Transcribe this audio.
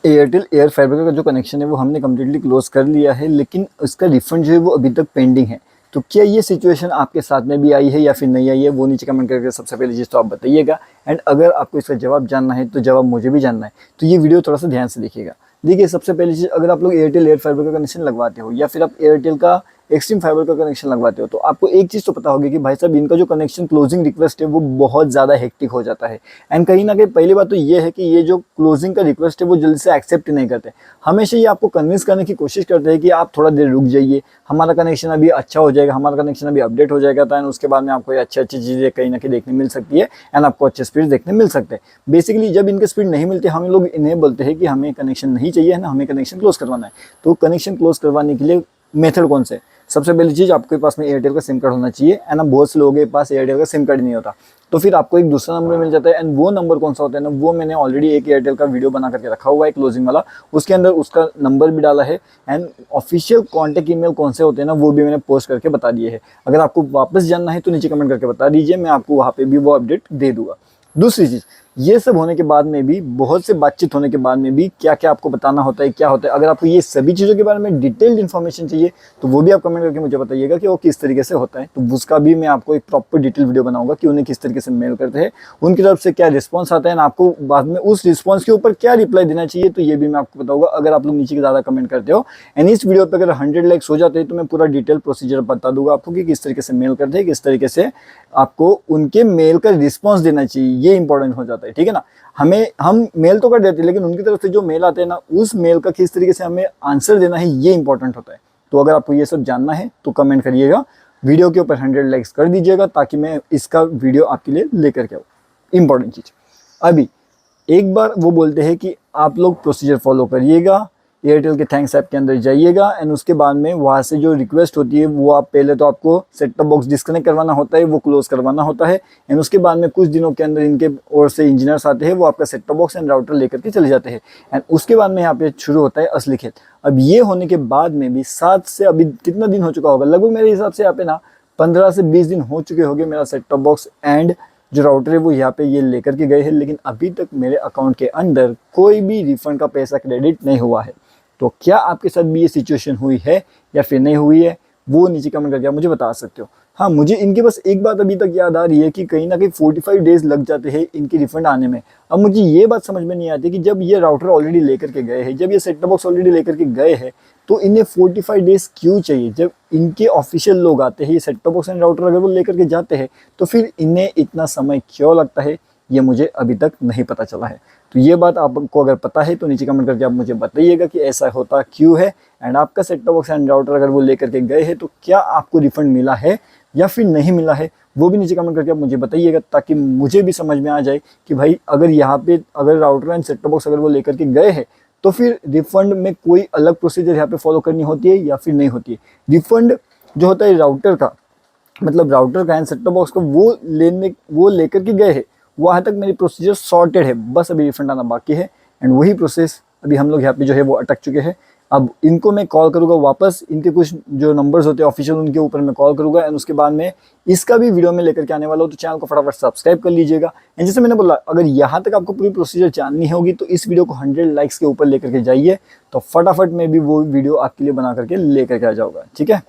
Airtel air fibre का जो connection है वो हमने कम्प्लीटली क्लोज कर लिया है, लेकिन उसका रिफंड जो है वो अभी तक पेंडिंग है। तो क्या ये सिचुएशन आपके साथ में भी आई है या फिर नहीं आई है, वो नीचे कमेंट करके सबसे पहले चीज़ तो आप बताइएगा। एंड अगर आपको इसका जवाब जानना है तो जवाब मुझे भी जानना है, तो ये वीडियो थोड़ा सा ध्यान से देखिएगा। देखिए, सबसे पहली चीज़, अगर आप लोग एयरटेल एयर फाइबर का कनेक्शन लगवाते हो या फिर आप एयरटेल का एक्सट्रीम फाइबर का कनेक्शन लगवाते हो, तो आपको एक चीज़ तो पता होगी कि भाई साहब इनका जो कनेक्शन क्लोजिंग रिक्वेस्ट है वो बहुत ज़्यादा हेक्टिक हो जाता है। एंड कहीं ना कहीं पहली बात तो ये है कि ये जो क्लोजिंग का रिक्वेस्ट है वो जल्दी से एक्सेप्ट नहीं करते। हमेशा ये आपको कन्विंस करने की कोशिश करते हैं कि आप थोड़ा देर रुक जाइए, हमारा कनेक्शन अभी अच्छा हो जाएगा, हमारा कनेक्शन अभी अपडेट हो जाएगा, तो उसके बाद में आपको अच्छी अच्छी चीज़ें कहीं ना कहीं देखने मिल सकती है एंड आपको अच्छे स्पीड देखने मिल सकते हैं। बेसिकली जब इनके स्पीड नहीं मिलते, हम लोग इन्हें बोलते हैं कि हमें कनेक्शन नहीं चाहिए है ना, हमें कनेक्शन क्लोज करवाना है। तो कनेक्शन क्लोज करवाने के लिए मेथड कौन से? सबसे पहली चीज़, आपके पास में एयरटेल का सिम कार्ड होना चाहिए एंड ना बहुत से लोगों के पास एयरटेल का सिम कार्ड नहीं होता, तो फिर आपको एक दूसरा नंबर मिल जाता है। एंड वो नंबर कौन सा होता है ना, वो मैंने ऑलरेडी एक एयरटेल का वीडियो बना करके रखा हुआ है क्लोजिंग वाला, उसके अंदर उसका नंबर भी डाला है एंड ऑफिशियल कॉन्टैक्ट ईमेल कौन से होते हैं ना वो भी मैंने पोस्ट करके बता दिए है। अगर आपको वापस जानना है तो नीचे कमेंट करके बता दीजिए, मैं आपको वहाँ पे भी वो अपडेट दे दूंगा। दूसरी चीज़, ये सब होने के बाद में भी, बहुत से बातचीत होने के बाद में भी क्या क्या आपको बताना होता है, क्या होता है, अगर आपको ये सभी चीज़ों के बारे में डिटेल्ड इन्फॉर्मेशन चाहिए तो वो भी आप कमेंट करके मुझे बताइएगा कि वो किस तरीके से होता है। तो उसका भी मैं आपको एक प्रॉपर डिटेल वीडियो बनाऊंगा कि उन्हें किस तरीके से मेल करते हैं, उनकी तरफ से क्या रिस्पॉन्स आता है ना, आपको बाद में उस रिस्पॉन्स के ऊपर क्या रिप्लाई देना चाहिए, तो ये भी मैं आपको बताऊंगा अगर आप लोग नीचे के ज़्यादा कमेंट करते हो। एंड इस वीडियो पर अगर 100 लाइक्स हो जाते हैं तो मैं पूरा डिटेल प्रोसीजर बता दूंगा आपको कि किस तरीके से मेल करते हैं, किस तरीके से आपको उनके मेल का रिस्पॉन्स देना चाहिए, ये इंपॉर्टेंट हो जाता है। ठीक है ना, हम मेल तो कर देते हैं, लेकिन उनकी तरफ से जो मेल आते हैं ना, उस मेल का किस तरीके से हमें आंसर देना है, ये इंपॉर्टेंट होता है। तो अगर आपको ये सब जानना है तो कमेंट करिएगा, वीडियो के ऊपर 100 लाइक्स कर दीजिएगा ताकि मैं इसका वीडियो आपके लिए लेकर के आऊँ। इंपॉर्टेंट चीज़, अभी एक बार वो बोलते हैं कि आप लोग प्रोसीजर फॉलो करिएगा, एयरटेल के थैंक्स ऐप के अंदर जाइएगा एंड उसके बाद में वहाँ से जो रिक्वेस्ट होती है वो आप पहले तो आपको सेट टॉप बॉक्स डिस्कनेक्ट करवाना होता है, वो क्लोज करवाना होता है एंड उसके बाद में कुछ दिनों के अंदर इनके ओर से इंजीनियर्स आते हैं, वो आपका set top box and router लेकर के चले जाते हैं एंड उसके बाद में यहाँ पे शुरू होता है असली खेल। अब ये होने के बाद में भी 7 से अभी कितना दिन हो चुका होगा, लगभग मेरे हिसाब से यहाँ पे ना 15 से 20 दिन हो चुके होंगे मेरा सेट टॉप बॉक्स एंड जो राउटर है वो यहाँ पे ये लेकर के गए हैं, लेकिन अभी तक मेरे अकाउंट के अंदर कोई भी रिफंड का पैसा क्रेडिट नहीं हुआ है। तो क्या आपके साथ भी ये सिचुएशन हुई है या फिर नहीं हुई है, वो नीचे कमेंट करके आप मुझे बता सकते हो। हाँ, मुझे इनके बस एक बात अभी तक याद आ रही है कि कहीं ना कहीं 45 डेज लग जाते हैं इनकी रिफंड आने में। अब मुझे ये बात समझ में नहीं आती कि जब ये राउटर ऑलरेडी लेकर के गए हैं, जब ये सेट टॉप बॉक्स ऑलरेडी लेकर के गए हैं, तो इन्हें 45 डेज क्यों चाहिए? जब इनके ऑफिशियल लोग आते हैं, ये set top box and router अगर वो लेकर के जाते हैं, तो फिर इन्हें इतना समय क्यों लगता है, ये मुझे अभी तक नहीं पता चला है। तो ये बात आपको अगर पता है तो नीचे कमेंट करके आप मुझे बताइएगा कि ऐसा होता क्यों है एंड आपका set top box and router अगर वो लेकर के गए हैं तो क्या आपको रिफंड मिला है या फिर नहीं मिला है, वो भी नीचे कमेंट करके आप मुझे बताइएगा ताकि मुझे भी समझ में आ जाए कि भाई अगर यहाँ पे अगर router and set top box अगर वो लेकर के गए हैं तो फिर रिफंड में कोई अलग प्रोसीजर यहाँ पे फॉलो करनी होती है या फिर नहीं होती है। रिफंड जो होता है राउटर का, मतलब राउटर का एंड सेट टॉप बॉक्स को वो लेकर के गए हैं, वहाँ तक मेरी प्रोसीजर सॉर्टेड है, बस अभी रिफंड आना बाकी है एंड वही प्रोसेस अभी हम लोग यहाँ पे जो है वो अटक चुके हैं। अब इनको मैं कॉल करूँगा वापस, इनके कुछ जो नंबर्स होते हैं ऑफिशियल उनके ऊपर मैं कॉल करूँगा एंड उसके बाद में इसका भी वीडियो में लेकर के आने वाला हूँ, तो चैनल को फटाफट सब्सक्राइब कर लीजिएगा। एंड जैसे मैंने बोला, अगर यहाँ तक आपको पूरी प्रोसीजर जाननी होगी तो इस वीडियो को 100 लाइक्स के ऊपर लेकर के जाइए, तो फटाफट मैं भी वो वीडियो आपके लिए बना करके लेकर के आ जाऊँगा। ठीक है।